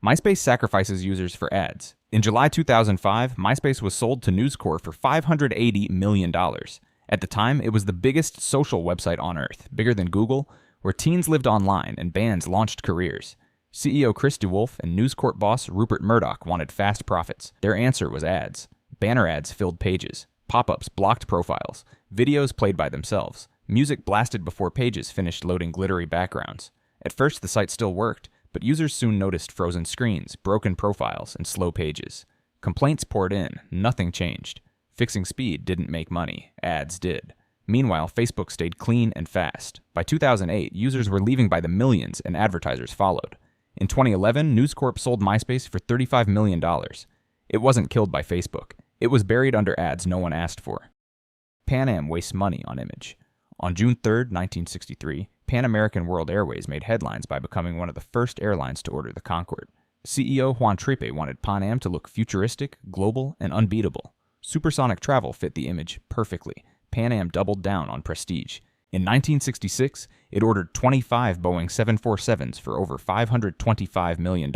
MySpace sacrifices users for ads. In July 2005, MySpace was sold to News Corp for $580 million. At the time, it was the biggest social website on Earth, bigger than Google, where teens lived online and bands launched careers. CEO Chris DeWolf and News Corp boss Rupert Murdoch wanted fast profits. Their answer was ads. Banner ads filled pages. Pop-ups blocked profiles. Videos played by themselves. Music blasted before pages finished loading glittery backgrounds. At first, the site still worked, but users soon noticed frozen screens, broken profiles, and slow pages. Complaints poured in. Nothing changed. Fixing speed didn't make money. Ads did. Meanwhile, Facebook stayed clean and fast. By 2008, users were leaving by the millions, and advertisers followed. In 2011, News Corp sold MySpace for $35 million. It wasn't killed by Facebook. It was buried under ads no one asked for. Pan Am wastes money on image. On June 3, 1963, Pan American World Airways made headlines by becoming one of the first airlines to order the Concorde. CEO Juan Trippe wanted Pan Am to look futuristic, global, and unbeatable. Supersonic travel fit the image perfectly. Pan Am doubled down on prestige. In 1966, it ordered 25 Boeing 747s for over $525 million.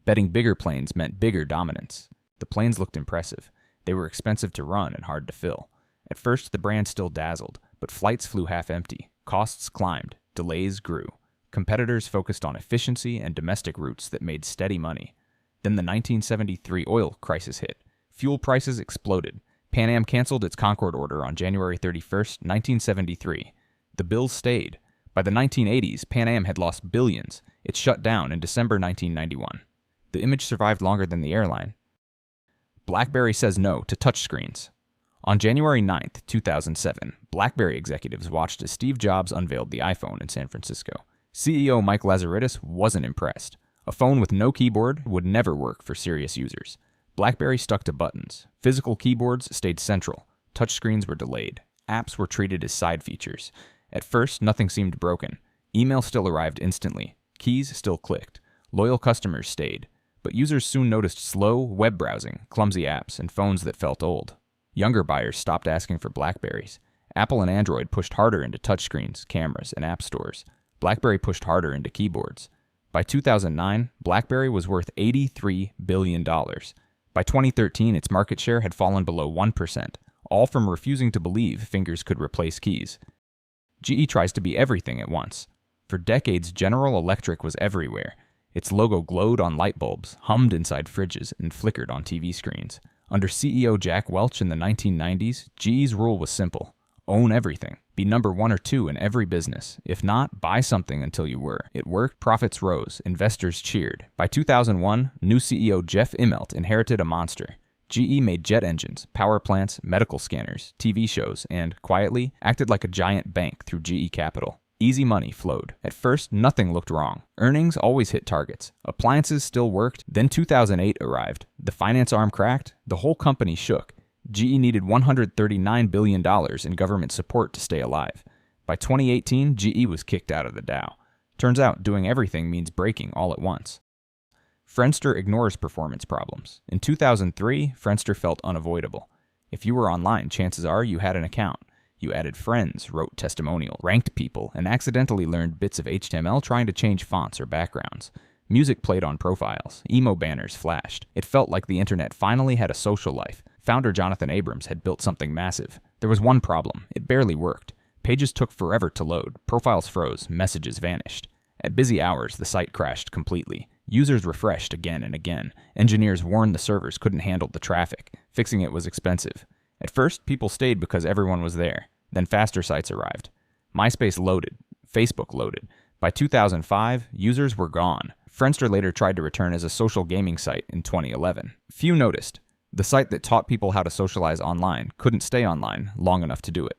Betting bigger planes meant bigger dominance. The planes looked impressive. They were expensive to run and hard to fill. At first, the brand still dazzled, but flights flew half empty. Costs climbed. Delays grew. Competitors focused on efficiency and domestic routes that made steady money. Then the 1973 oil crisis hit. Fuel prices exploded. Pan Am canceled its Concorde order on January 31, 1973. The bills stayed. By the 1980s, Pan Am had lost billions. It shut down in December 1991. The image survived longer than the airline. Blackberry says no to touchscreens. On January 9, 2007, Blackberry executives watched as Steve Jobs unveiled the iPhone in San Francisco. CEO Mike Lazaridis wasn't impressed. A phone with no keyboard would never work for serious users. BlackBerry stuck to buttons. Physical keyboards stayed central. Touchscreens were delayed. Apps were treated as side features. At first, nothing seemed broken. Email still arrived instantly. Keys still clicked. Loyal customers stayed. But users soon noticed slow web browsing, clumsy apps, and phones that felt old. Younger buyers stopped asking for Blackberries. Apple and Android pushed harder into touchscreens, cameras, and app stores. BlackBerry pushed harder into keyboards. By 2009, BlackBerry was worth $83 billion. By 2013, its market share had fallen below 1%, all from refusing to believe fingers could replace keys. GE tries to be everything at once. For decades, General Electric was everywhere. Its logo glowed on light bulbs, hummed inside fridges, and flickered on TV screens. Under CEO Jack Welch in the 1990s, GE's rule was simple. Own everything. Be number 1 or 2 in every business. If not, buy something until you were. It worked, profits rose, investors cheered. By 2001, new CEO Jeff Immelt inherited a monster. GE made jet engines, power plants, medical scanners, TV shows, and, quietly, acted like a giant bank through GE Capital. Easy money flowed. At first, nothing looked wrong. Earnings always hit targets. Appliances still worked. Then 2008 arrived. The finance arm cracked. The whole company shook. GE needed $139 billion in government support to stay alive. By 2018, GE was kicked out of the Dow. Turns out doing everything means breaking all at once. Friendster ignores performance problems. In 2003, Friendster felt unavoidable. If you were online, chances are you had an account. You added friends, wrote testimonial, ranked people, and accidentally learned bits of HTML trying to change fonts or backgrounds. Music played on profiles. Emo banners flashed. It felt like the internet finally had a social life. Founder Jonathan Abrams had built something massive. There was one problem. It barely worked. Pages took forever to load. Profiles froze. Messages vanished. At busy hours, the site crashed completely. Users refreshed again and again. Engineers warned the servers couldn't handle the traffic. Fixing it was expensive. At first, people stayed because everyone was there. Then faster sites arrived. MySpace loaded. Facebook loaded. By 2005, users were gone. Friendster later tried to return as a social gaming site in 2011. Few noticed. The site that taught people how to socialize online couldn't stay online long enough to do it.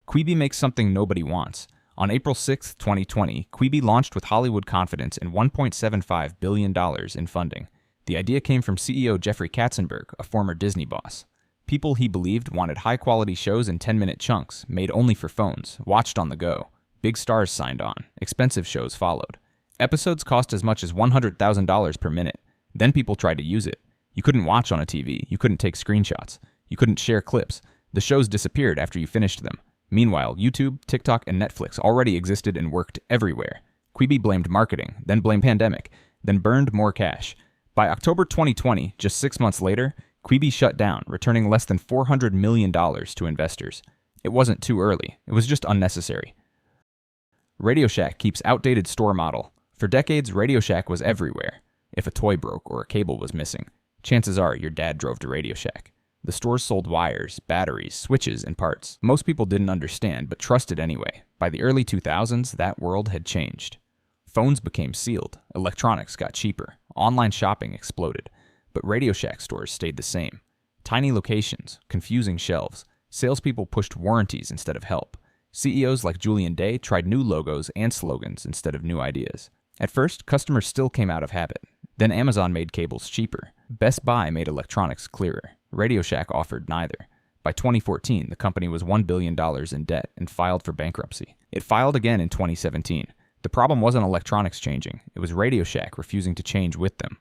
Quibi makes something nobody wants. On April 6, 2020, Quibi launched with Hollywood confidence and $1.75 billion in funding. The idea came from CEO Jeffrey Katzenberg, a former Disney boss. People he believed wanted high-quality shows in 10-minute chunks, made only for phones, watched on the go. Big stars signed on. Expensive shows followed. Episodes cost as much as $100,000 per minute. Then people tried to use it. You couldn't watch on a TV. You couldn't take screenshots. You couldn't share clips. The shows disappeared after you finished them. Meanwhile, YouTube, TikTok, and Netflix already existed and worked everywhere. Quibi blamed marketing, then blamed pandemic, then burned more cash. By October 2020, just 6 months later, Quibi shut down, returning less than $400 million to investors. It wasn't too early, it was just unnecessary. RadioShack keeps outdated store model. For decades, RadioShack was everywhere. If a toy broke or a cable was missing, chances are your dad drove to RadioShack. The stores sold wires, batteries, switches, and parts. Most people didn't understand, but trusted anyway. By the early 2000s, that world had changed. Phones became sealed, electronics got cheaper, online shopping exploded, but RadioShack stores stayed the same. Tiny locations, confusing shelves, salespeople pushed warranties instead of help. CEOs like Julian Day tried new logos and slogans instead of new ideas. At first, customers still came out of habit. Then Amazon made cables cheaper. Best Buy made electronics clearer. RadioShack offered neither. By 2014, the company was $1 billion in debt and filed for bankruptcy. It filed again in 2017. The problem wasn't electronics changing. It was RadioShack refusing to change with them.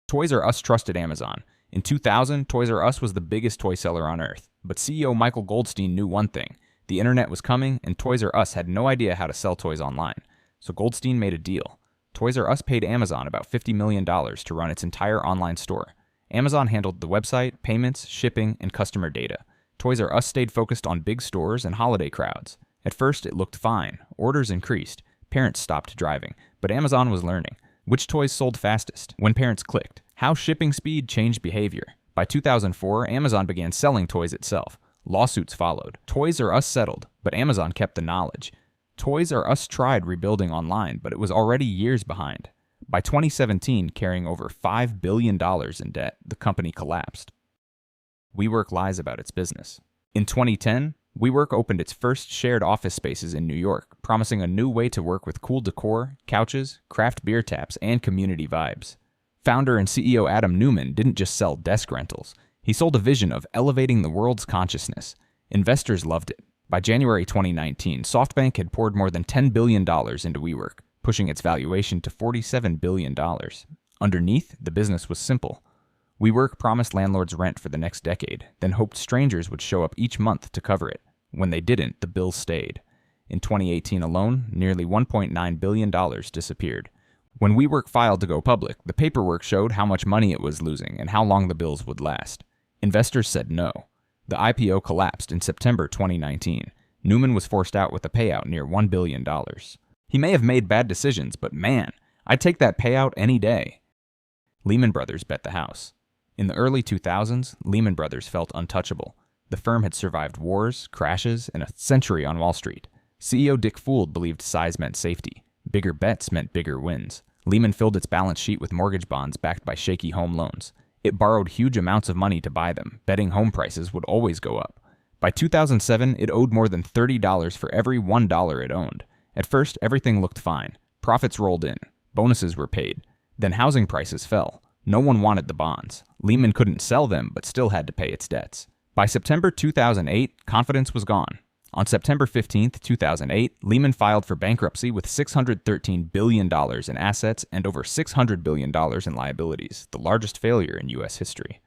Toys R Us trusted Amazon. In 2000, Toys R Us was the biggest toy seller on earth. But CEO Michael Goldstein knew one thing. The internet was coming, and Toys R Us had no idea how to sell toys online. So Goldstein made a deal. Toys R Us paid Amazon about $50 million to run its entire online store. Amazon handled the website, payments, shipping, and customer data. Toys R Us stayed focused on big stores and holiday crowds. At first, it looked fine. Orders increased. Parents stopped driving. But Amazon was learning. Which toys sold fastest? When parents clicked. How shipping speed changed behavior. By 2004, Amazon began selling toys itself. Lawsuits followed. Toys R Us settled, but Amazon kept the knowledge. Toys R Us tried rebuilding online, but it was already years behind. By 2017, carrying over $5 billion in debt, the company collapsed. WeWork lies about its business. In 2010, WeWork opened its first shared office spaces in New York, promising a new way to work with cool decor, couches, craft beer taps, and community vibes. Founder and CEO Adam Neumann didn't just sell desk rentals. He sold a vision of elevating the world's consciousness. Investors loved it. By January 2019, SoftBank had poured more than $10 billion into WeWork, pushing its valuation to $47 billion. Underneath, the business was simple. WeWork promised landlords rent for the next decade, then hoped strangers would show up each month to cover it. When they didn't, the bills stayed. In 2018 alone, nearly $1.9 billion disappeared. When WeWork filed to go public, the paperwork showed how much money it was losing and how long the bills would last. Investors said no. The IPO collapsed in September 2019. Neumann was forced out with a payout near $1 billion. He may have made bad decisions, but man, I'd take that payout any day. Lehman Brothers bet the house. In the early 2000s, Lehman Brothers felt untouchable. The firm had survived wars, crashes, and a century on Wall Street. CEO Dick Gould believed size meant safety. Bigger bets meant bigger wins. Lehman filled its balance sheet with mortgage bonds backed by shaky home loans. It borrowed huge amounts of money to buy them, betting home prices would always go up. By 2007, it owed more than $30 for every $1 it owned. At first, everything looked fine. Profits rolled in. Bonuses were paid. Then housing prices fell. No one wanted the bonds. Lehman couldn't sell them, but still had to pay its debts. By September 2008, confidence was gone. On September 15, 2008, Lehman filed for bankruptcy with $613 billion in assets and over $600 billion in liabilities, the largest failure in U.S. history.